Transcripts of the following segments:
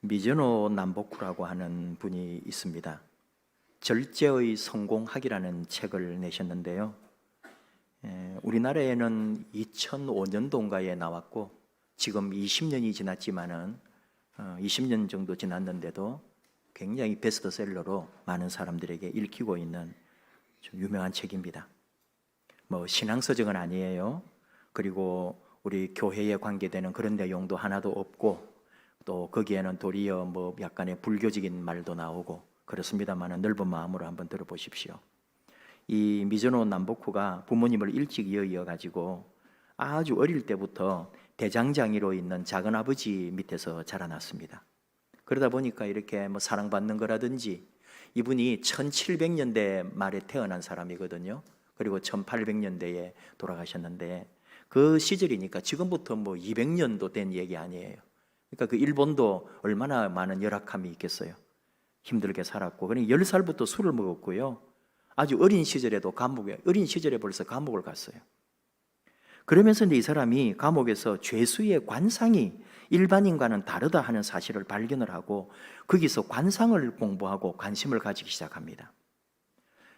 미즈노 남보쿠라고 하는 분이 있습니다. 절제의 성공학이라는 책을 내셨는데요. 우리나라에는 2005년도인가에 나왔고 지금 20년이 지났지만은 20년 정도 지났는데도 굉장히 베스트셀러로 많은 사람들에게 읽히고 있는 좀 유명한 책입니다. 뭐 신앙서적은 아니에요. 그리고 우리 교회에 관계되는 그런 내용도 하나도 없고 또 거기에는 도리어 뭐 약간의 불교적인 말도 나오고 그렇습니다만 넓은 마음으로 한번 들어보십시오. 이 미즈노 남보쿠가 부모님을 일찍 이어가지고 아주 어릴 때부터 대장장이로 있는 작은아버지 밑에서 자라났습니다. 그러다 보니까 이렇게 뭐 사랑받는 거라든지, 이분이 1700년대 말에 태어난 사람이거든요. 그리고 1800년대에 돌아가셨는데 그 시절이니까 지금부터 뭐 200년도 된 얘기 아니에요. 그러니까 그 일본도 얼마나 많은 열악함이 있겠어요. 힘들게 살았고, 그러니까 10살부터 술을 먹었고요. 아주 어린 시절에도 어린 시절에 벌써 감옥을 갔어요. 그러면서 이 사람이 감옥에서 죄수의 관상이 일반인과는 다르다 하는 사실을 발견을 하고 거기서 관상을 공부하고 관심을 가지기 시작합니다.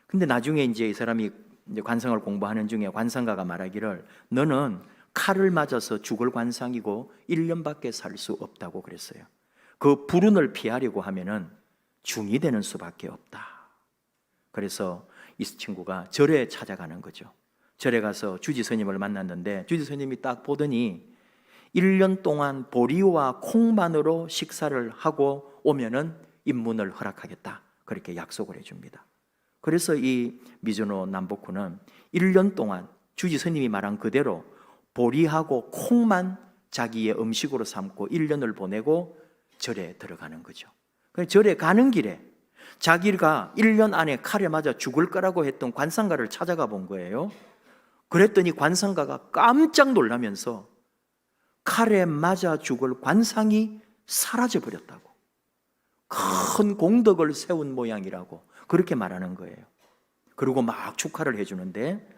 근데 나중에 이제 이 사람이 이제 관상을 공부하는 중에 관상가가 말하기를 너는 칼을 맞아서 죽을 관상이고 1년밖에 살 수 없다고 그랬어요. 그 불운을 피하려고 하면은 중이 되는 수밖에 없다. 그래서 이 친구가 절에 찾아가는 거죠. 절에 가서 주지 스님을 만났는데 주지 스님이 딱 보더니 1년 동안 보리와 콩만으로 식사를 하고 오면은 입문을 허락하겠다. 그렇게 약속을 해줍니다. 그래서 이 미즈노 남보쿠는 1년 동안 주지 스님이 말한 그대로 보리하고 콩만 자기의 음식으로 삼고 1년을 보내고 절에 들어가는 거죠. 절에 가는 길에 자기가 1년 안에 칼에 맞아 죽을 거라고 했던 관상가를 찾아가 본 거예요. 그랬더니 관상가가 깜짝 놀라면서 칼에 맞아 죽을 관상이 사라져 버렸다고, 큰 공덕을 세운 모양이라고 그렇게 말하는 거예요. 그리고 막 축하를 해주는데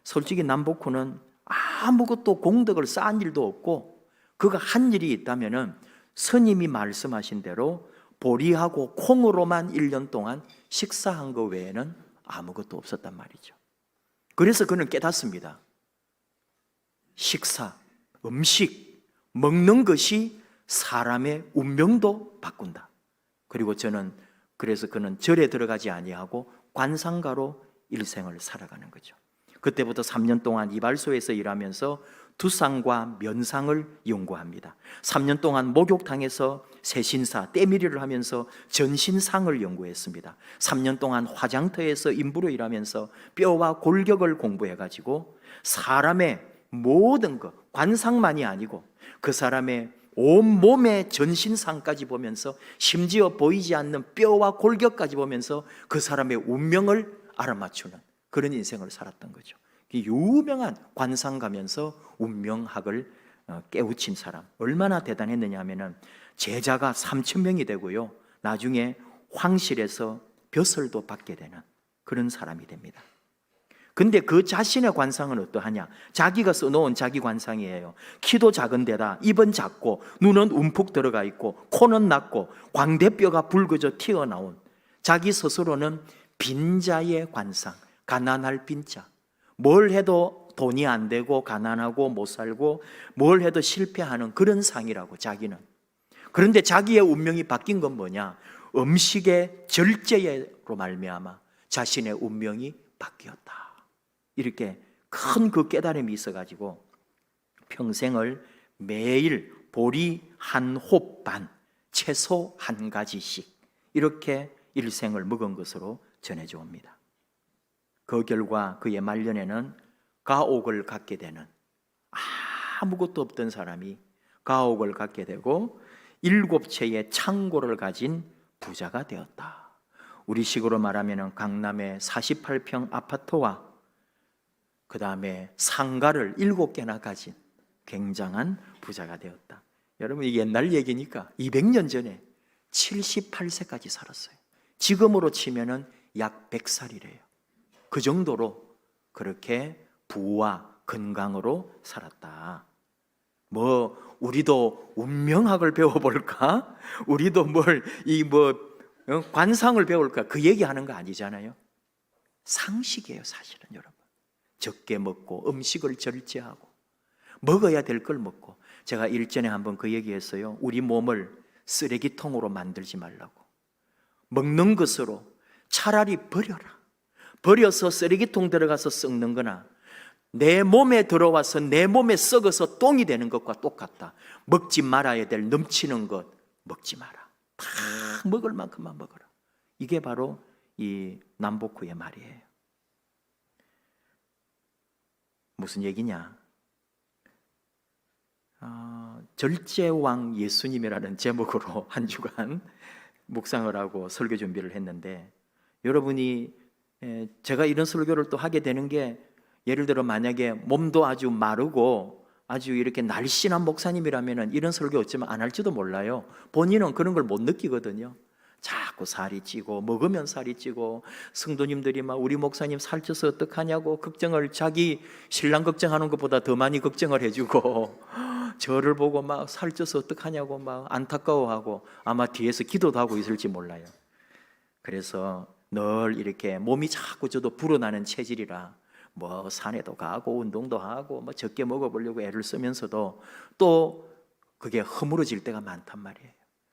솔직히 남보쿠는 아무것도 공덕을 쌓은 일도 없고 그가 한 일이 있다면은 스님이 말씀하신 대로 보리하고 콩으로만 1년 동안 식사한 것 외에는 아무것도 없었단 말이죠. 그래서 그는 깨닫습니다. 식사, 음식, 먹는 것이 사람의 운명도 바꾼다. 그리고 그래서 그는 절에 들어가지 아니하고 관상가로 일생을 살아가는 거죠. 그때부터 3년 동안 이발소에서 일하면서 두상과 면상을 연구합니다. 3년 동안 목욕탕에서 세신사, 때밀이를 하면서 전신상을 연구했습니다. 3년 동안 화장터에서 인부로 일하면서 뼈와 골격을 공부해가지고 사람의 모든 것, 관상만이 아니고 그 사람의 온몸의 전신상까지 보면서 심지어 보이지 않는 뼈와 골격까지 보면서 그 사람의 운명을 알아맞추는 그런 인생을 살았던 거죠. 유명한 관상가면서 운명학을 깨우친 사람, 얼마나 대단했느냐 하면은 제자가 3,000명이 되고요, 나중에 황실에서 벼슬도 받게 되는 그런 사람이 됩니다. 근데 그 자신의 관상은 어떠하냐? 자기가 써놓은 자기 관상이에요. 키도 작은 데다 입은 작고 눈은 움푹 들어가 있고 코는 낮고 광대뼈가 붉어져 튀어나온 자기 스스로는 빈자의 관상, 가난할 빈자. 뭘 해도 돈이 안 되고 가난하고 못 살고 뭘 해도 실패하는 그런 상이라고 자기는. 그런데 자기의 운명이 바뀐 건 뭐냐? 음식의 절제로 말미암아 자신의 운명이 바뀌었다. 이렇게 큰 그 깨달음이 있어가지고 평생을 매일 보리 한 홉 반, 채소 한 가지씩 이렇게 일생을 먹은 것으로 전해져 옵니다. 그 결과 그의 말년에는 가옥을 갖게 되는, 아무것도 없던 사람이 가옥을 갖게 되고 7채의 창고를 가진 부자가 되었다. 우리식으로 말하면 강남의 48평 아파트와 그 다음에 상가를 7개나 가진 굉장한 부자가 되었다. 여러분, 이게 옛날 얘기니까 200년 전에 78세까지 살았어요. 지금으로 치면은 약 100살이래요. 그 정도로 그렇게 부와 건강으로 살았다. 우리도 운명학을 배워볼까? 우리도 관상을 배울까? 그 얘기하는 거 아니잖아요. 상식이에요, 사실은. 여러분, 적게 먹고 음식을 절제하고 먹어야 될 걸 먹고. 제가 일전에 한번 그 얘기했어요. 우리 몸을 쓰레기통으로 만들지 말라고. 먹는 것으로 차라리 버려서 쓰레기통 들어가서 썩는 거나 내 몸에 들어와서 내 몸에 썩어서 똥이 되는 것과 똑같다. 먹지 말아야 될 넘치는 것 먹지 마라. 다 먹을 만큼만 먹어라. 이게 바로 이 남복후의 말이에요. 무슨 얘기냐? 절제왕 예수님이라는 제목으로 한 주간 묵상을 하고 설교 준비를 했는데, 여러분이 제가 이런 설교를 또 하게 되는 게, 예를 들어 만약에 몸도 아주 마르고 아주 이렇게 날씬한 목사님이라면 이런 설교 어쩌면 안 할지도 몰라요. 본인은 그런 걸 못 느끼거든요. 자꾸 살이 찌고 먹으면 살이 찌고, 성도님들이 막 우리 목사님 살쪄서 어떡하냐고 걱정을, 자기 신랑 걱정하는 것보다 더 많이 걱정을 해주고, 저를 보고 막 살쪄서 어떡하냐고 막 안타까워하고, 아마 뒤에서 기도도 하고 있을지 몰라요. 그래서 늘 이렇게 몸이 자꾸 저도 불어나는 체질이라 산에도 가고 운동도 하고 적게 먹어보려고 애를 쓰면서도 또 그게 허물어질 때가 많단 말이에요.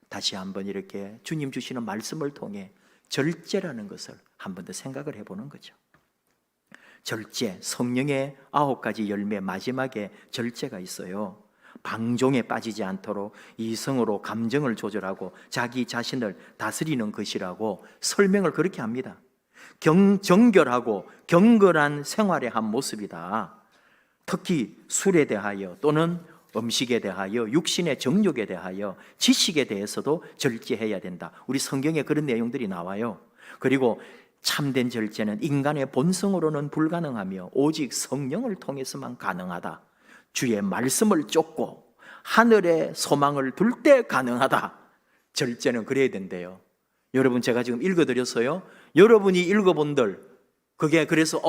다시 한번 이렇게 주님 주시는 말씀을 통해 절제라는 것을 한 번 더 생각을 해보는 거죠. 절제, 성령의 9가지 열매 마지막에 절제가 있어요. 방종에 빠지지 않도록 이성으로 감정을 조절하고 자기 자신을 다스리는 것이라고 설명을 그렇게 합니다. 정결하고 경건한 생활의 한 모습이다. 특히 술에 대하여 또는 음식에 대하여, 육신의 정욕에 대하여, 지식에 대해서도 절제해야 된다. 우리 성경에 그런 내용들이 나와요. 그리고 참된 절제는 인간의 본성으로는 불가능하며 오직 성령을 통해서만 가능하다. 주의 말씀을 쫓고 하늘의 소망을 둘 때 가능하다. 절제는 그래야 된대요. 여러분, 제가 지금 읽어드렸어요. 여러분이 읽어본들 그게 그래서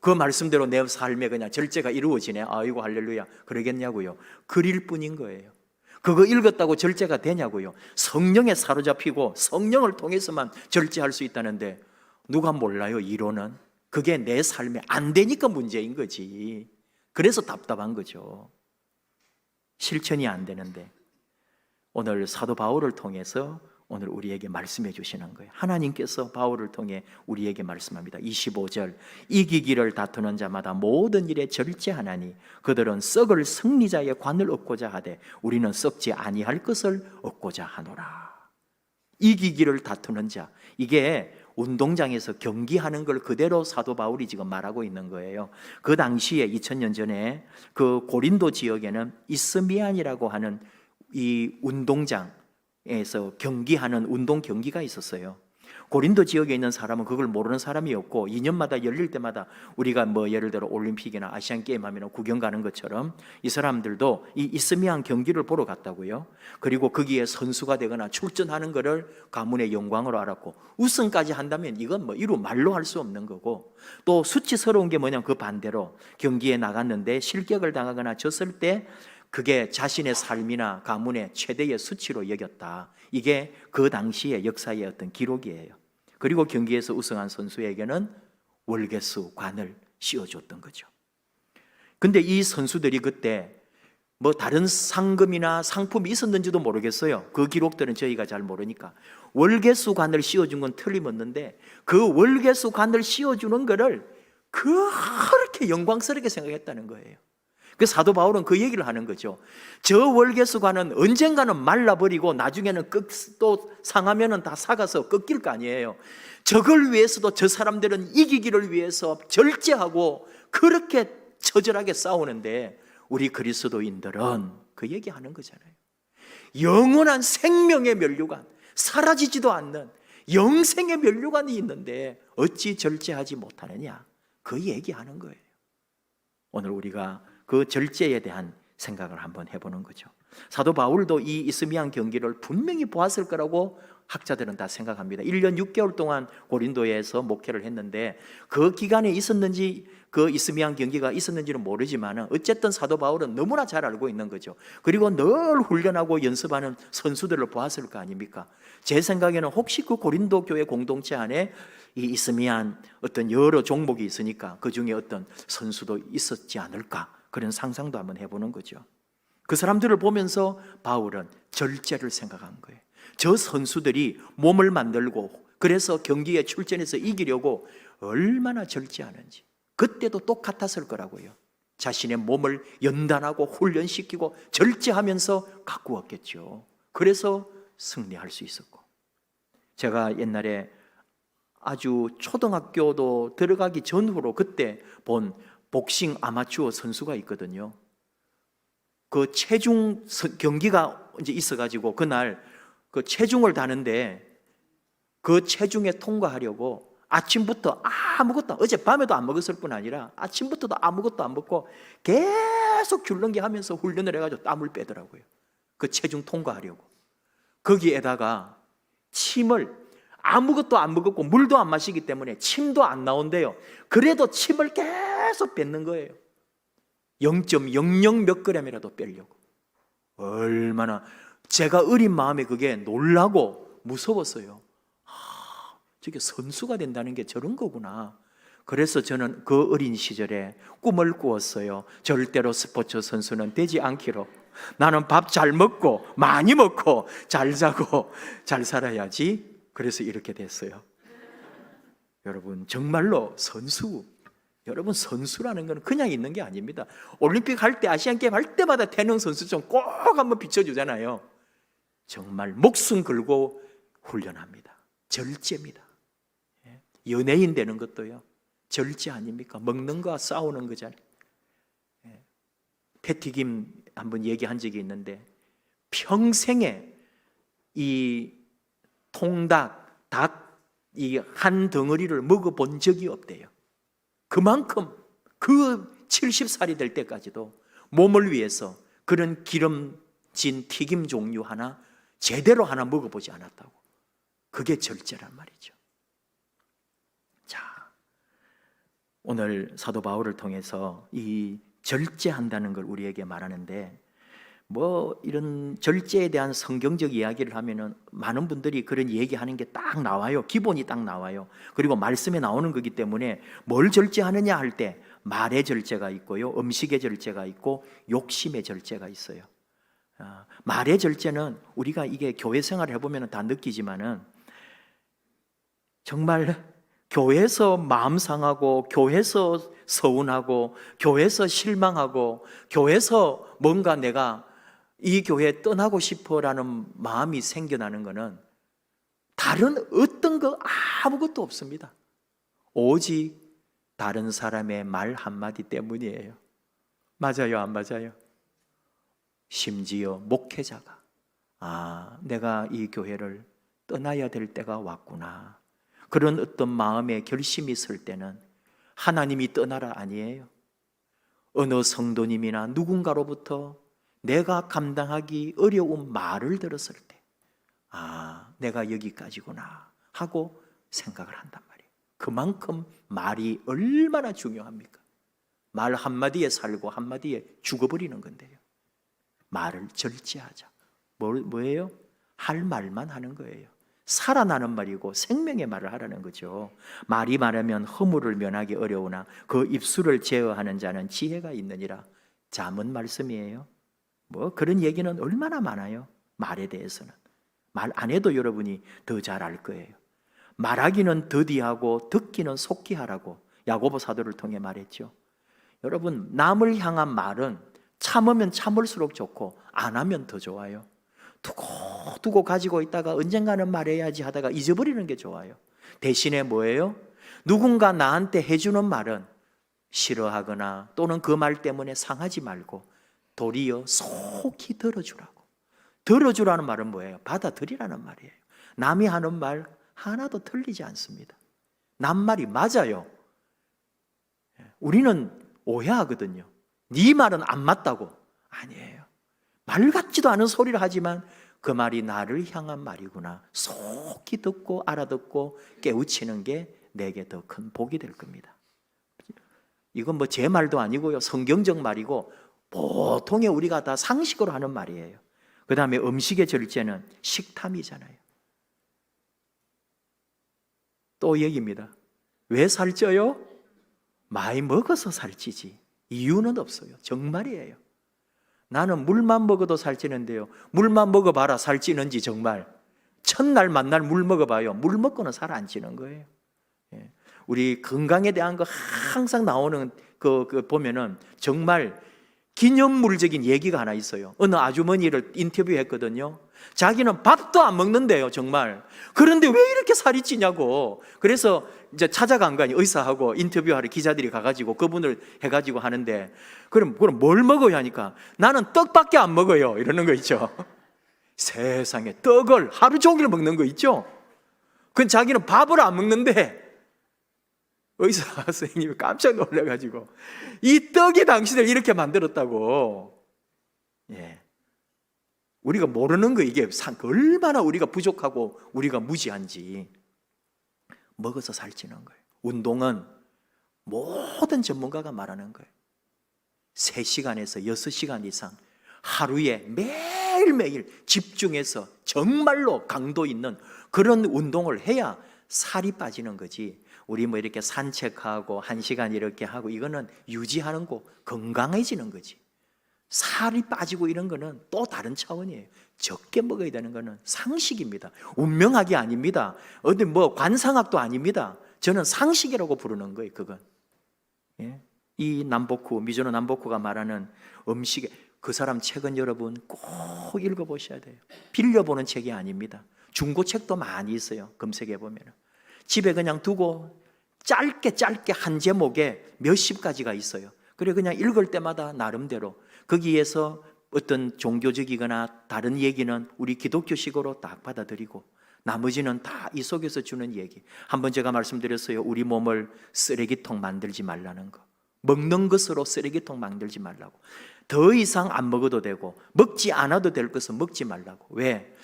그 말씀대로 내 삶에 그냥 절제가 이루어지네, 아이고 할렐루야, 그러겠냐고요? 그릴 뿐인 거예요. 그거 읽었다고 절제가 되냐고요? 성령에 사로잡히고 성령을 통해서만 절제할 수 있다는데 누가 몰라요? 이론은. 그게 내 삶에 안 되니까 문제인 거지. 그래서 답답한 거죠. 실천이 안 되는데. 오늘 사도 바울을 통해서 오늘 우리에게 말씀해 주시는 거예요. 하나님께서 바울을 통해 우리에게 말씀합니다. 25절, 이기기를 다투는 자마다 모든 일에 절제하나니 그들은 썩을 승리자의 관을 얻고자 하되 우리는 썩지 아니할 것을 얻고자 하노라. 이기기를 다투는 자, 이게 운동장에서 경기하는 걸 그대로 사도 바울이 지금 말하고 있는 거예요. 그 당시에 2000년 전에 그 고린도 지역에는 이스미안이라고 하는 이 운동장에서 경기하는 운동 경기가 있었어요. 고린도 지역에 있는 사람은 그걸 모르는 사람이 없고 2년마다 열릴 때마다 우리가 예를 들어 올림픽이나 아시안 게임 하면 구경 가는 것처럼 이 사람들도 이 이스미안 경기를 보러 갔다고요. 그리고 거기에 선수가 되거나 출전하는 것을 가문의 영광으로 알았고, 우승까지 한다면 이건 이루 말로 할 수 없는 거고, 또 수치스러운 게 뭐냐면 그 반대로 경기에 나갔는데 실격을 당하거나 졌을 때 그게 자신의 삶이나 가문의 최대의 수치로 여겼다. 이게 그 당시의 역사의 어떤 기록이에요. 그리고 경기에서 우승한 선수에게는 월계수 관을 씌워줬던 거죠. 근데 이 선수들이 그때 다른 상금이나 상품이 있었는지도 모르겠어요. 그 기록들은 저희가 잘 모르니까. 월계수 관을 씌워준 건 틀림없는데 그 월계수 관을 씌워주는 거를 그렇게 영광스럽게 생각했다는 거예요. 그 사도 바울은 그 얘기를 하는 거죠. 저 월계수관은 언젠가는 말라버리고 나중에는 또 상하면은 다 삭아서 꺾일 거 아니에요. 저걸 위해서도 저 사람들은 이기기를 위해서 절제하고 그렇게 처절하게 싸우는데 우리 그리스도인들은 그 얘기하는 거잖아요. 영원한 생명의 면류관, 사라지지도 않는 영생의 면류관이 있는데 어찌 절제하지 못하느냐, 그 얘기하는 거예요. 오늘 우리가 그 절제에 대한 생각을 한번 해보는 거죠. 사도 바울도 이 이스미안 경기를 분명히 보았을 거라고 학자들은 다 생각합니다. 1년 6개월 동안 고린도에서 목회를 했는데 그 기간에 있었는지 그 이스미안 경기가 있었는지는 모르지만 어쨌든 사도 바울은 너무나 잘 알고 있는 거죠. 그리고 늘 훈련하고 연습하는 선수들을 보았을 거 아닙니까? 제 생각에는 혹시 그 고린도 교회 공동체 안에 이 이스미안 어떤 여러 종목이 있으니까 그 중에 어떤 선수도 있었지 않을까, 그런 상상도 한번 해보는 거죠. 그 사람들을 보면서 바울은 절제를 생각한 거예요. 저 선수들이 몸을 만들고 그래서 경기에 출전해서 이기려고 얼마나 절제하는지 그때도 똑같았을 거라고요. 자신의 몸을 연단하고 훈련시키고 절제하면서 가꾸었겠죠. 그래서 승리할 수 있었고, 제가 옛날에 아주 초등학교도 들어가기 전후로 그때 본 복싱 아마추어 선수가 있거든요. 그 체중 경기가 이제 있어가지고 그날 그 체중을 다는데 그 체중에 통과하려고 아침부터 아무것도, 어젯밤에도 안 먹었을 뿐 아니라 아침부터도 아무것도 안 먹고 계속 줄넘기 하면서 훈련을 해가지고 땀을 빼더라고요. 그 체중 통과하려고. 거기에다가 침을 아무것도 안 먹었고 물도 안 마시기 때문에 침도 안 나온대요. 그래도 침을 계속 뱉는 거예요. 0.00 몇 그램이라도 빼려고. 얼마나 제가 어린 마음에 그게 놀라고 무서웠어요. 저게 선수가 된다는 게 저런 거구나. 그래서 저는 그 어린 시절에 꿈을 꾸었어요. 절대로 스포츠 선수는 되지 않기로. 나는 밥 잘 먹고 많이 먹고 잘 자고 잘 살아야지. 그래서 이렇게 됐어요. 여러분, 정말로 선수, 여러분, 선수라는 건 그냥 있는 게 아닙니다. 올림픽 할 때, 아시안 게임 할 때마다 태릉 선수촌 꼭 한번 비춰주잖아요. 정말 목숨 걸고 훈련합니다. 절제입니다. 연예인 되는 것도요, 절제 아닙니까? 먹는 거와 싸우는 거잖아요. 패티김 한번 얘기한 적이 있는데 평생에 이 통닭, 닭 이 한 덩어리를 먹어본 적이 없대요. 그만큼 그 70살이 될 때까지도 몸을 위해서 그런 기름진 튀김 종류 하나 제대로 하나 먹어보지 않았다고. 그게 절제란 말이죠. 자, 오늘 사도 바울을 통해서 이 절제한다는 걸 우리에게 말하는데, 뭐 이런 절제에 대한 성경적 이야기를 하면은 많은 분들이 그런 얘기하는 게 딱 나와요. 기본이 딱 나와요. 그리고 말씀에 나오는 거기 때문에 뭘 절제하느냐 할 때 말의 절제가 있고요, 음식의 절제가 있고 욕심의 절제가 있어요. 말의 절제는 우리가 이게 교회 생활을 해보면 다 느끼지만은 정말 교회에서 마음 상하고 교회에서 서운하고 교회에서 실망하고 교회에서 뭔가 내가 이 교회 떠나고 싶어라는 마음이 생겨나는 것은 다른 어떤 거 아무것도 없습니다. 오직 다른 사람의 말 한마디 때문이에요. 맞아요, 안 맞아요? 심지어 목회자가 내가 이 교회를 떠나야 될 때가 왔구나, 그런 어떤 마음의 결심이 있을 때는 하나님이 떠나라 아니에요. 어느 성도님이나 누군가로부터 내가 감당하기 어려운 말을 들었을 때 내가 여기까지구나 하고 생각을 한단 말이에요. 그만큼 말이 얼마나 중요합니까? 말 한마디에 살고 한마디에 죽어버리는 건데요. 말을 절제하자. 뭐예요? 할 말만 하는 거예요. 살아나는 말이고 생명의 말을 하라는 거죠. 말이 많으면 허물을 면하기 어려우나 그 입술을 제어하는 자는 지혜가 있느니라. 잠언 말씀이에요. 뭐 그런 얘기는 얼마나 많아요. 말에 대해서는 말 안 해도 여러분이 더 잘 알 거예요. 말하기는 더디하고 듣기는 속히 하라고 야고보 사도를 통해 말했죠. 여러분, 남을 향한 말은 참으면 참을수록 좋고 안 하면 더 좋아요. 두고 가지고 있다가 언젠가는 말해야지 하다가 잊어버리는 게 좋아요. 대신에 뭐예요? 누군가 나한테 해주는 말은 싫어하거나 또는 그 말 때문에 상하지 말고 도리어 속히 들어주라고. 들어주라는 말은 뭐예요? 받아들이라는 말이에요. 남이 하는 말 하나도 틀리지 않습니다. 남 말이 맞아요. 우리는 오해하거든요. 네 말은 안 맞다고. 아니에요. 말 같지도 않은 소리를 하지만 그 말이 나를 향한 말이구나 속히 듣고 알아듣고 깨우치는 게 내게 더 큰 복이 될 겁니다. 이건 뭐 제 말도 아니고요, 성경적 말이고 보통의 우리가 다 상식으로 하는 말이에요. 그 다음에 음식의 절제는 식탐이잖아요. 또 얘기입니다. 왜 살쪄요? 많이 먹어서 살찌지. 이유는 없어요. 정말이에요. 나는 물만 먹어도 살찌는데요, 물만 먹어봐라 살찌는지. 정말 첫날 만날 물 먹어봐요, 물 먹고는 살 안 찌는 거예요. 우리 건강에 대한 거 항상 나오는 그 보면은 정말 기념물적인 얘기가 하나 있어요. 어느 아주머니를 인터뷰했거든요. 자기는 밥도 안 먹는데요, 정말. 그런데 왜 이렇게 살이 찌냐고. 그래서 이제 찾아간 거 아니에요. 의사하고 인터뷰하러 기자들이 가가지고 그분을 해가지고 하는데, 그럼 뭘 먹어야 하니까 나는 떡밖에 안 먹어요, 이러는 거 있죠. 세상에, 떡을 하루 종일 먹는 거 있죠. 그건 자기는 밥을 안 먹는데 의사 선생님이 깜짝 놀라가지고 이 떡이 당신을 이렇게 만들었다고. 우리가 모르는 거, 이게 얼마나 우리가 부족하고 우리가 무지한지. 먹어서 살찌는 거예요. 운동은 모든 전문가가 말하는 거예요. 3시간에서 6시간 이상 하루에 매일매일 집중해서 정말로 강도 있는 그런 운동을 해야 살이 빠지는 거지. 우리 뭐 이렇게 산책하고 1시간 이렇게 하고 이거는 유지하는 거, 건강해지는 거지. 살이 빠지고 이런 거는 또 다른 차원이에요. 적게 먹어야 되는 거는 상식입니다. 운명학이 아닙니다. 어디 뭐 관상학도 아닙니다. 저는 상식이라고 부르는 거예요, 그건. 이 남보쿠, 미즈노 남보쿠가 말하는 음식에, 그 사람 책은 여러분 꼭 읽어보셔야 돼요. 빌려보는 책이 아닙니다. 중고책도 많이 있어요. 검색해 보면. 집에 그냥 두고 짧게 한 제목에 몇십 가지가 있어요. 그래 그냥 읽을 때마다 나름대로 거기에서 어떤 종교적이거나 다른 얘기는 우리 기독교식으로 딱 받아들이고 나머지는 다 이 속에서 주는 얘기. 한번 제가 말씀드렸어요. 우리 몸을 쓰레기통 만들지 말라는 거. 먹는 것으로 쓰레기통 만들지 말라고. 더 이상 안 먹어도 되고 먹지 않아도 될 것은 먹지 말라고. 왜?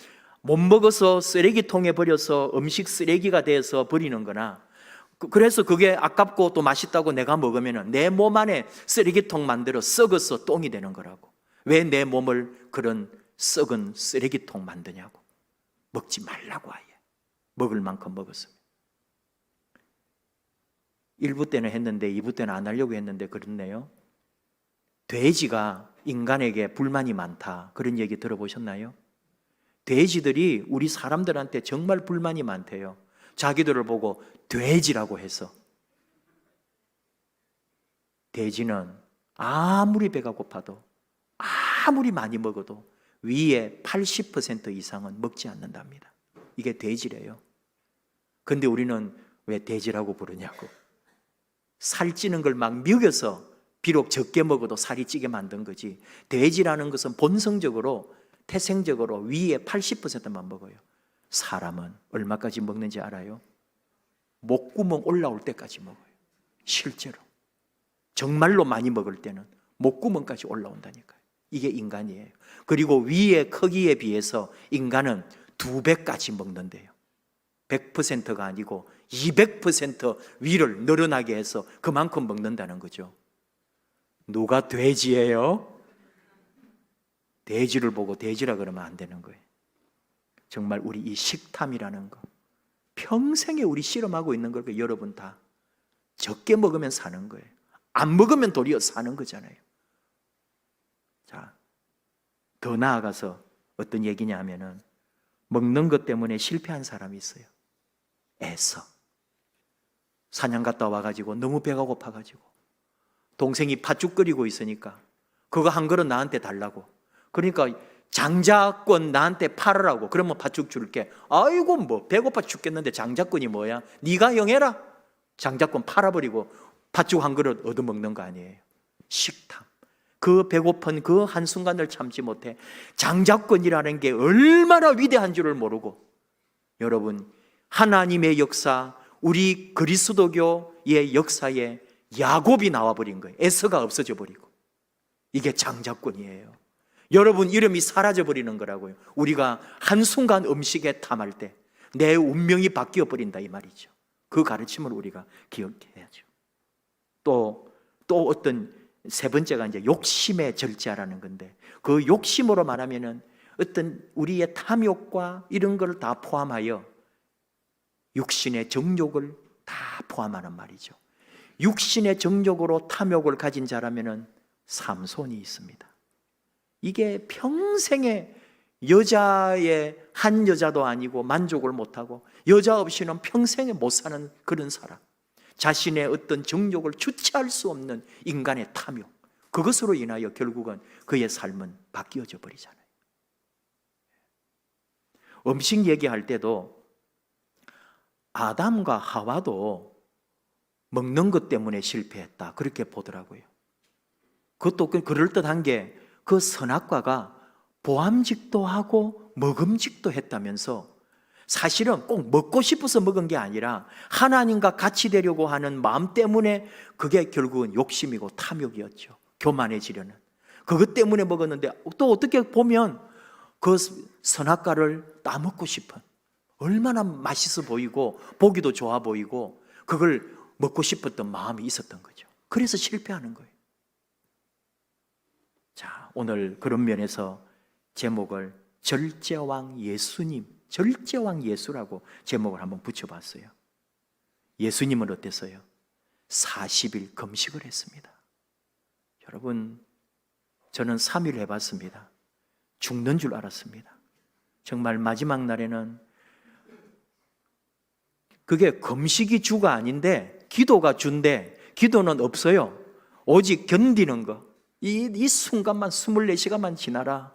못 먹어서 쓰레기통에 버려서 음식 쓰레기가 돼서 버리는 거나, 그래서 그게 아깝고 또 맛있다고 내가 먹으면 내 몸 안에 쓰레기통 만들어 썩어서 똥이 되는 거라고. 왜 내 몸을 그런 썩은 쓰레기통 만드냐고. 먹지 말라고. 아예 먹을 만큼 먹었습니다. 1부 때는 했는데 2부 때는 안 하려고 했는데 그렇네요. 돼지가 인간에게 불만이 많다, 그런 얘기 들어보셨나요? 돼지들이 우리 사람들한테 정말 불만이 많대요. 자기들을 보고 돼지라고 해서. 돼지는 아무리 배가 고파도 아무리 많이 먹어도 위에 80% 이상은 먹지 않는답니다. 이게 돼지래요. 근데 우리는 왜 돼지라고 부르냐고. 살찌는 걸 막 먹여서 비록 적게 먹어도 살이 찌게 만든 거지. 돼지라는 것은 본성적으로, 태생적으로 위에 80%만 먹어요. 사람은 얼마까지 먹는지 알아요? 목구멍 올라올 때까지 먹어요. 실제로 정말로 많이 먹을 때는 목구멍까지 올라온다니까요. 이게 인간이에요. 그리고 위의 크기에 비해서 인간은 2배까지 먹는데요. 100%가 아니고 200% 위를 늘어나게 해서 그만큼 먹는다는 거죠. 누가 돼지예요? 돼지를 보고 돼지라 그러면 안 되는 거예요. 정말 우리 이 식탐이라는 거 평생에 우리 실험하고 있는 걸 여러분 다 적게 먹으면 사는 거예요. 안 먹으면 도리어 사는 거잖아요. 자, 더 나아가서 어떤 얘기냐 하면은 먹는 것 때문에 실패한 사람이 있어요. 애써 사냥 갔다 와가지고 너무 배가 고파가지고 동생이 팥죽 끓이고 있으니까 그거 한 그릇 나한테 달라고. 그러니까 장자권 나한테 팔으라고. 그러면 팥죽 줄게. 아이고 뭐 배고파 죽겠는데 장자권이 뭐야? 네가 영해라. 장자권 팔아버리고 팥죽 한 그릇 얻어먹는 거 아니에요. 식탐. 그 배고픈 그 한순간을 참지 못해 장자권이라는 게 얼마나 위대한 줄을 모르고, 여러분 하나님의 역사, 우리 그리스도교의 역사에 야곱이 나와버린 거예요. 에서가 없어져 버리고. 이게 장자권이에요. 여러분 이름이 사라져버리는 거라고요. 우리가 한순간 음식에 탐할 때 내 운명이 바뀌어 버린다 이 말이죠. 그 가르침을 우리가 기억해야죠. 또 어떤 세 번째가 이제 욕심의 절제하라는 건데, 그 욕심으로 말하면은 어떤 우리의 탐욕과 이런 걸 다 포함하여 육신의 정욕을 다 포함하는 말이죠. 육신의 정욕으로 탐욕을 가진 자라면은 삼손이 있습니다. 이게 평생에 여자의 한 여자도 아니고 만족을 못하고 여자 없이는 평생에 못 사는 그런 사람, 자신의 어떤 정욕을 주체할 수 없는 인간의 탐욕, 그것으로 인하여 결국은 그의 삶은 바뀌어져 버리잖아요. 음식 얘기할 때도 아담과 하와도 먹는 것 때문에 실패했다 그렇게 보더라고요. 그것도 그럴듯한 게 그 선악과가 보암직도 하고 먹음직도 했다면서, 사실은 꼭 먹고 싶어서 먹은 게 아니라 하나님과 같이 되려고 하는 마음 때문에 그게 결국은 욕심이고 탐욕이었죠. 교만해지려는 그것 때문에 먹었는데, 또 어떻게 보면 그 선악과를 따먹고 싶은, 얼마나 맛있어 보이고 보기도 좋아 보이고 그걸 먹고 싶었던 마음이 있었던 거죠. 그래서 실패하는 거예요. 자, 오늘 그런 면에서 제목을 절제왕 예수님, 절제왕 예수라고 제목을 한번 붙여봤어요. 예수님은 어땠어요? 40일 금식을 했습니다. 여러분, 저는 3일 해봤습니다. 죽는 줄 알았습니다. 정말 마지막 날에는 그게 금식이 주가 아닌데 기도가 주인데, 기도는 없어요. 오직 견디는 거. 이 순간만 24시간만 지나라.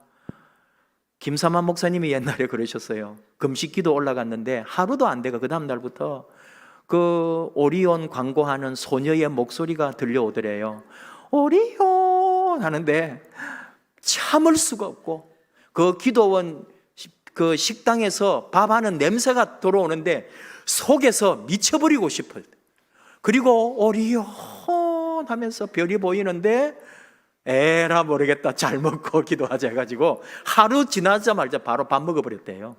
김삼환 목사님이 옛날에 그러셨어요. 금식 기도 올라갔는데 하루도 안 돼가 그 다음 날부터 그 오리온 광고하는 소녀의 목소리가 들려오더래요. 오리온 하는데 참을 수가 없고, 그 기도원 그 식당에서 밥하는 냄새가 들어오는데 속에서 미쳐버리고 싶을 때, 그리고 오리온 하면서 별이 보이는데 에라 모르겠다, 잘 먹고 기도하자 해가지고 하루 지나자마자 바로 밥 먹어버렸대요.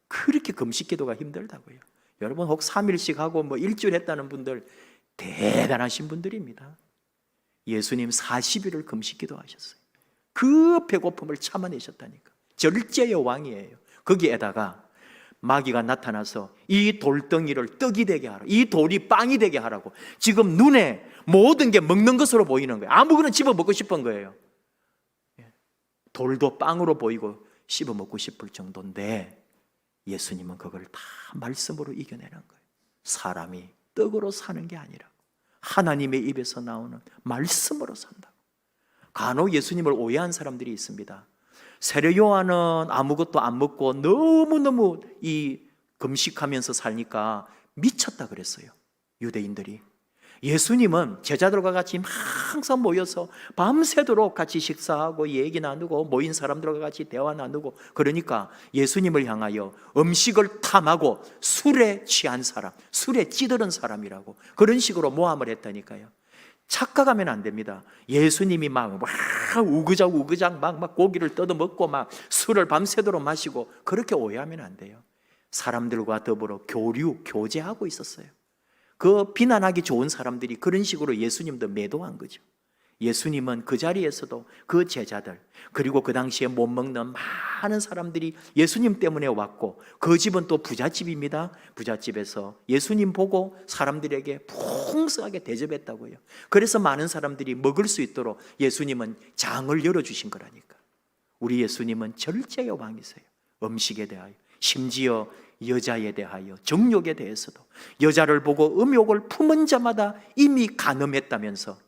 그렇게 금식 기도가 힘들다고요. 여러분, 혹 3일씩 하고 뭐 일주일 했다는 분들 대단하신 분들입니다. 예수님 40일을 금식 기도하셨어요. 그 배고픔을 참아내셨다니까. 절제의 왕이에요. 거기에다가 마귀가 나타나서 이 돌덩이를 떡이 되게 하라, 이 돌이 빵이 되게 하라고. 지금 눈에 모든 게 먹는 것으로 보이는 거예요. 아무거나 집어 먹고 싶은 거예요. 돌도 빵으로 보이고 씹어 먹고 싶을 정도인데 예수님은 그걸 다 말씀으로 이겨내는 거예요. 사람이 떡으로 사는 게 아니라 하나님의 입에서 나오는 말씀으로 산다고. 간혹 예수님을 오해한 사람들이 있습니다. 세례 요한은 아무것도 안 먹고 너무너무 이 금식하면서 살니까 미쳤다 그랬어요, 유대인들이. 예수님은 제자들과 같이 항상 모여서 밤새도록 같이 식사하고 얘기 나누고 모인 사람들과 같이 대화 나누고, 그러니까 예수님을 향하여 음식을 탐하고 술에 취한 사람, 술에 찌들은 사람이라고 그런 식으로 모함을 했다니까요. 착각하면 안 됩니다. 예수님이 막 우그작 막 고기를 뜯어먹고 막 술을 밤새도록 마시고 그렇게 오해하면 안 돼요. 사람들과 더불어 교제하고 있었어요. 그 비난하기 좋은 사람들이 그런 식으로 예수님도 매도한 거죠. 예수님은 그 자리에서도 그 제자들, 그리고 그 당시에 못 먹는 많은 사람들이 예수님 때문에 왔고, 그 집은 또 부잣집입니다. 부잣집에서 예수님 보고 사람들에게 풍성하게 대접했다고요. 그래서 많은 사람들이 먹을 수 있도록 예수님은 장을 열어주신 거라니까. 우리 예수님은 절제의 왕이세요. 음식에 대하여, 심지어 여자에 대하여, 정욕에 대해서도 여자를 보고 음욕을 품은 자마다 이미 간음했다면서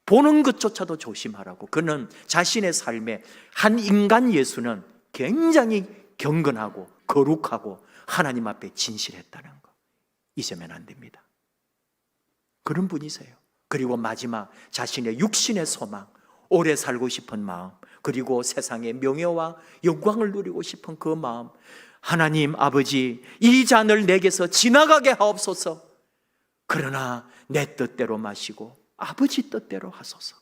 보는 것조차도 조심하라고. 그는 자신의 삶에 한 인간 예수는 굉장히 경건하고 거룩하고 하나님 앞에 진실했다는 거 잊으면 안 됩니다. 그런 분이세요. 그리고 마지막, 자신의 육신의 소망, 오래 살고 싶은 마음, 그리고 세상의 명예와 영광을 누리고 싶은 그 마음, 하나님 아버지, 이 잔을 내게서 지나가게 하옵소서. 그러나 내 뜻대로 마시고 아버지 뜻대로 하소서.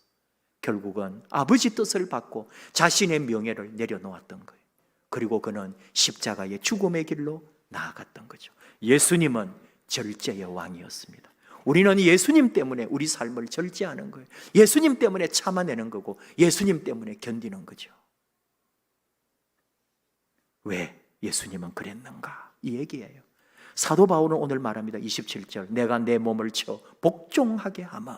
결국은 아버지 뜻을 받고 자신의 명예를 내려놓았던 거예요. 그리고 그는 십자가의 죽음의 길로 나아갔던 거죠. 예수님은 절제의 왕이었습니다. 우리는 예수님 때문에 우리 삶을 절제하는 거예요. 예수님 때문에 참아내는 거고 예수님 때문에 견디는 거죠. 왜 예수님은 그랬는가? 이 얘기예요. 사도 바울은 오늘 말합니다. 27절, 내가 내 몸을 쳐 복종하게 하면,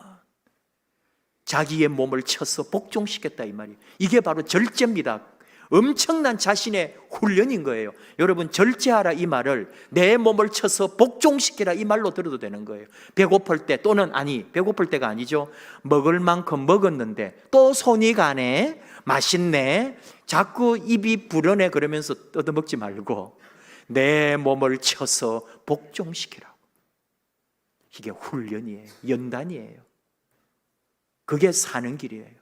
자기의 몸을 쳐서 복종시켰다 이 말이에요. 이게 바로 절제입니다. 엄청난 자신의 훈련인 거예요. 여러분, 절제하라 이 말을 내 몸을 쳐서 복종시키라 이 말로 들어도 되는 거예요. 배고플 때, 또는 배고플 때가 아니죠. 먹을 만큼 먹었는데 또 손이 가네, 맛있네, 자꾸 입이 불어내 그러면서 뜯어먹지 말고 내 몸을 쳐서 복종시키라고. 이게 훈련이에요. 연단이에요. 그게 사는 길이에요.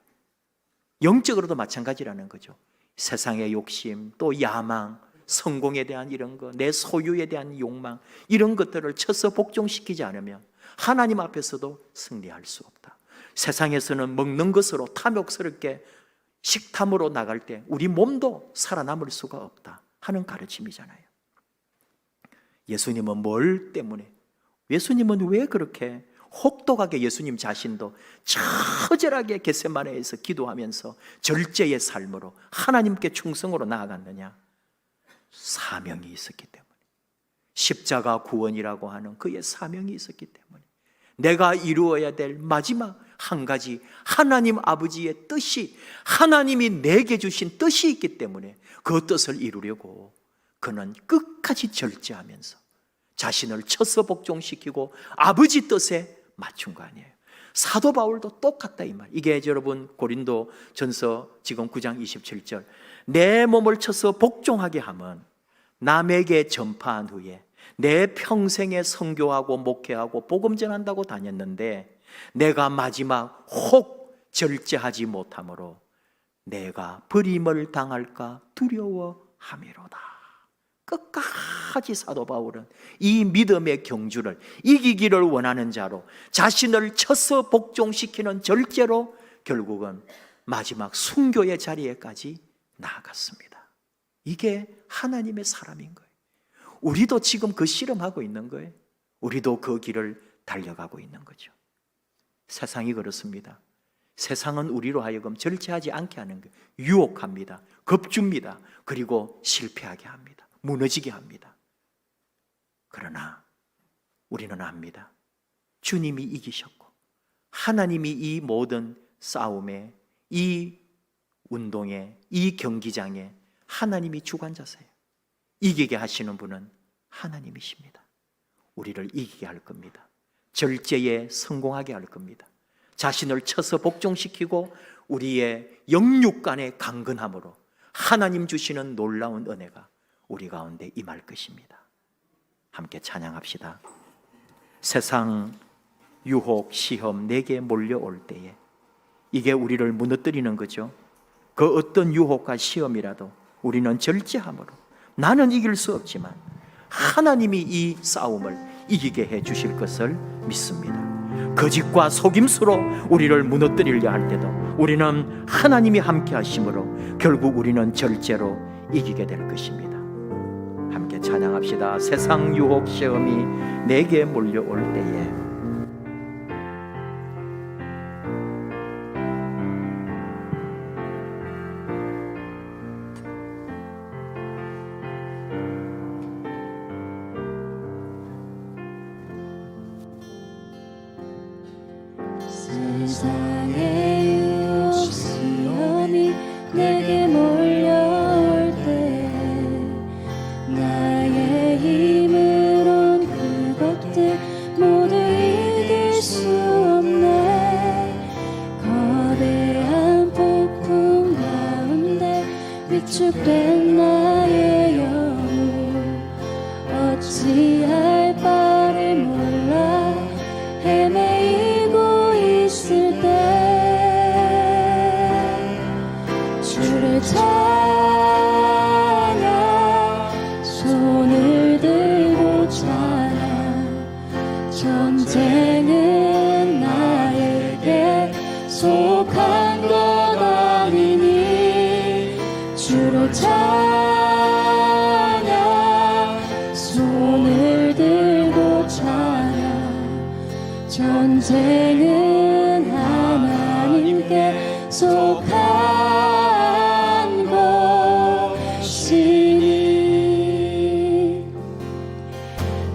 영적으로도 마찬가지라는 거죠. 세상의 욕심, 또 야망, 성공에 대한 이런 거, 내 소유에 대한 욕망, 이런 것들을 쳐서 복종시키지 않으면 하나님 앞에서도 승리할 수 없다. 세상에서는 먹는 것으로 탐욕스럽게 식탐으로 나갈 때 우리 몸도 살아남을 수가 없다 하는 가르침이잖아요. 예수님은 뭘 때문에, 예수님은 왜 그렇게 혹독하게 예수님 자신도 처절하게 겟세마네에서 기도하면서 절제의 삶으로 하나님께 충성으로 나아갔느냐? 사명이 있었기 때문에, 십자가 구원이라고 하는 그의 사명이 있었기 때문에, 내가 이루어야 될 마지막 한 가지 하나님 아버지의 뜻이, 하나님이 내게 주신 뜻이 있기 때문에 그 뜻을 이루려고 그는 끝까지 절제하면서 자신을 쳐서 복종시키고 아버지 뜻에 맞춘 거 아니에요. 사도 바울도 똑같다 이 말. 이게 여러분 고린도 전서 지금 9장 27절, 내 몸을 쳐서 복종하게 하면 남에게 전파한 후에 내 평생에 선교하고 목회하고 복음 전한다고 다녔는데 내가 마지막 혹 절제하지 못함으로 내가 버림을 당할까 두려워함이로다. 끝까지 사도 바울은 이 믿음의 경주를 이기기를 원하는 자로 자신을 쳐서 복종시키는 절제로 결국은 마지막 순교의 자리에까지 나아갔습니다. 이게 하나님의 사람인 거예요. 우리도 지금 그 실험하고 있는 거예요. 우리도 그 길을 달려가고 있는 거죠. 세상이 그렇습니다. 세상은 우리로 하여금 절제하지 않게 하는 거예요. 유혹합니다. 겁줍니다. 그리고 실패하게 합니다. 무너지게 합니다. 그러나 우리는 압니다. 주님이 이기셨고 하나님이 이 모든 싸움에, 이 운동에, 이 경기장에 하나님이 주관자세요. 이기게 하시는 분은 하나님이십니다. 우리를 이기게 할 겁니다. 절제에 성공하게 할 겁니다. 자신을 쳐서 복종시키고 우리의 영육 간의 강건함으로 하나님 주시는 놀라운 은혜가 우리 가운데 임할 것입니다. 함께 찬양합시다. 세상 유혹, 시험 내게 몰려올 때에 이게 우리를 무너뜨리는 거죠. 그 어떤 유혹과 시험이라도 우리는 절제함으로, 나는 이길 수 없지만 하나님이 이 싸움을 이기게 해 주실 것을 믿습니다. 거짓과 속임수로 우리를 무너뜨리려 할 때도 우리는 하나님이 함께 하심으로 결국 우리는 절제로 이기게 될 것입니다. 함께 찬양합시다. 세상 유혹 시험이 내게 몰려올 때에 세상의 유혹 시험이 내게 몰려올 때 나의 힘으론 그것들 모두 이길 수 없네. 거대한 폭풍 가운데 위축된 나의 영혼 어찌할 바를 몰라 헤매이고 있을 때 주를 찬양 손을 들 전쟁은 하나님께 속한 것이니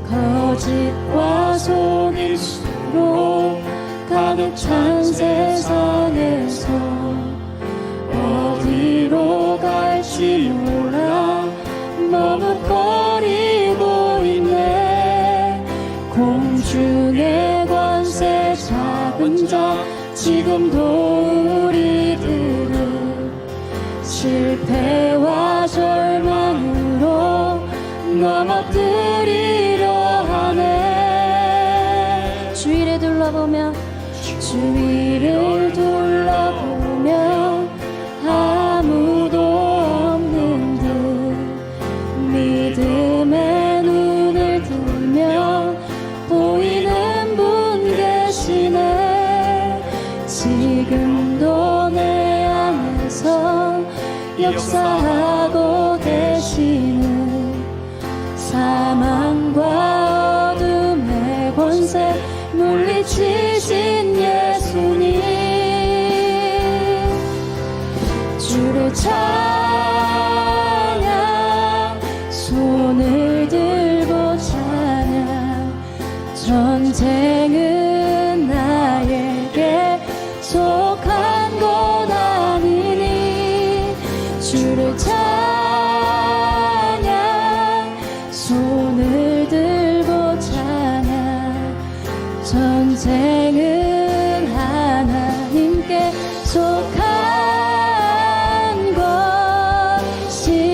거짓과 속임수로 가득 찬 세상에서 어디로 갈지 몰라 머뭇거리고 있네. 공중의 권세 잡은 자 지금도 우리들은 실패와 절망으로 넘어뜨리려 하네. 주위를 둘러보며 주위를 둘러보며 아무도 없는 듯 믿음의 눈을 들며 보이는 분 계시네. 지금도 내 안에서 역사하고 계시는 사망과 어둠의 권세 물리치신 예수님 주를 찬양 손을 들고 찬양 전쟁은 나에게 속한 것 아니니 주를 찬양 손을 들고 찬양 전쟁은 하나님께 속한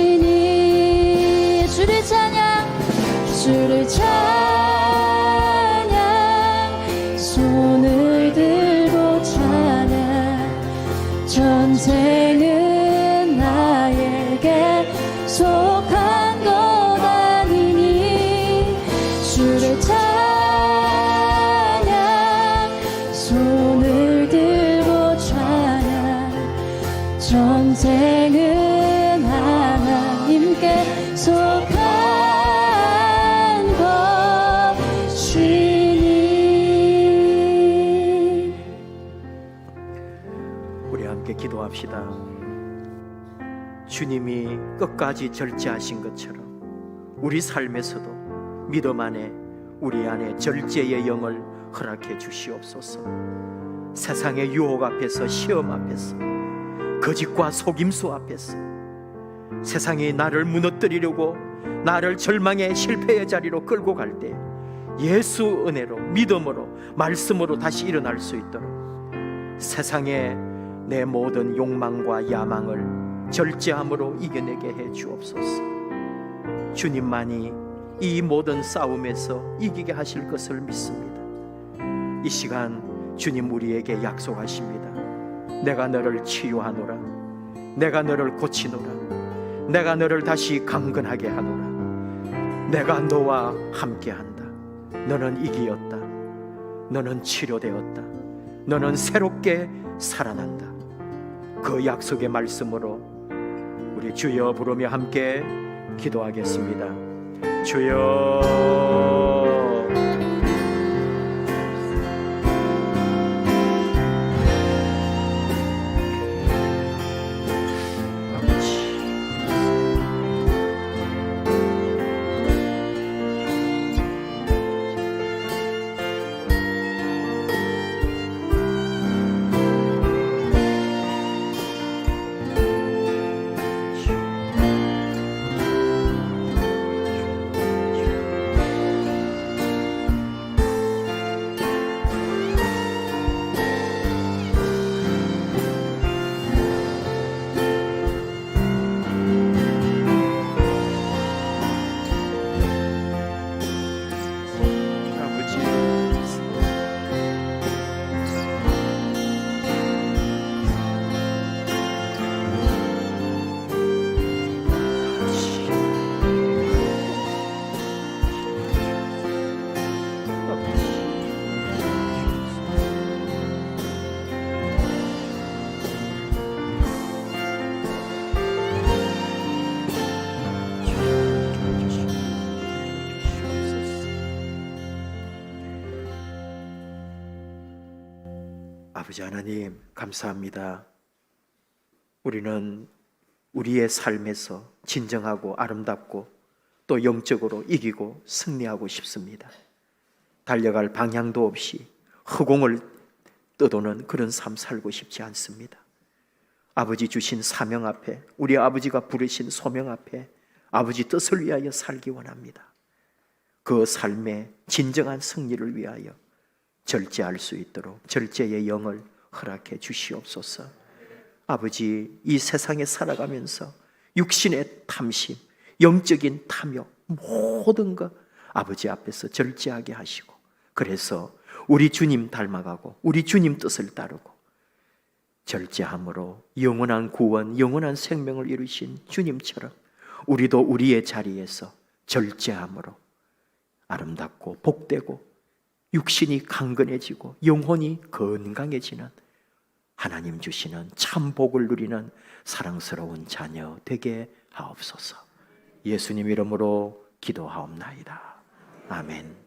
것이니 주를 찬양 주를 찬양 손을 들고 찬양 전쟁은 나에게 속한 것 아니니 주를 찬양 손을 들고 찬양 전쟁은 하나님께 속한 것이니. 우리 함께 기도합시다. 주님이 끝까지 절제하신 것처럼 우리 삶에서도 믿음 안에 우리 안에 절제의 영을 허락해 주시옵소서. 세상의 유혹 앞에서, 시험 앞에서, 거짓과 속임수 앞에서 세상이 나를 무너뜨리려고 나를 절망의 실패의 자리로 끌고 갈 때 예수 은혜로 믿음으로 말씀으로 다시 일어날 수 있도록 세상의 내 모든 욕망과 야망을 절제함으로 이겨내게 해 주옵소서. 주님만이 이 모든 싸움에서 이기게 하실 것을 믿습니다. 이 시간 주님 우리에게 약속하십니다. 내가 너를 치유하노라. 내가 너를 고치노라. 내가 너를 다시 강건하게 하노라. 내가 너와 함께한다. 너는 이기었다. 너는 치료되었다. 너는 새롭게 살아난다. 그 약속의 말씀으로 우리 주여 부르며 함께 기도하겠습니다. 주여. 아버지 하나님, 감사합니다. 우리는 우리의 삶에서 진정하고 아름답고 또 영적으로 이기고 승리하고 싶습니다. 달려갈 방향도 없이 허공을 떠도는 그런 삶 살고 싶지 않습니다. 아버지 주신 사명 앞에, 우리 아버지가 부르신 소명 앞에 아버지 뜻을 위하여 살기 원합니다. 그 삶의 진정한 승리를 위하여 절제할 수 있도록 절제의 영을 허락해 주시옵소서. 아버지, 이 세상에 살아가면서 육신의 탐심, 영적인 탐욕, 모든 것 아버지 앞에서 절제하게 하시고, 그래서 우리 주님 닮아가고 우리 주님 뜻을 따르고 절제함으로 영원한 구원, 영원한 생명을 이루신 주님처럼 우리도 우리의 자리에서 절제함으로 아름답고 복되고 육신이 강건해지고 영혼이 건강해지는 하나님 주시는 참 복을 누리는 사랑스러운 자녀 되게 하옵소서. 예수님 이름으로 기도하옵나이다. 아멘.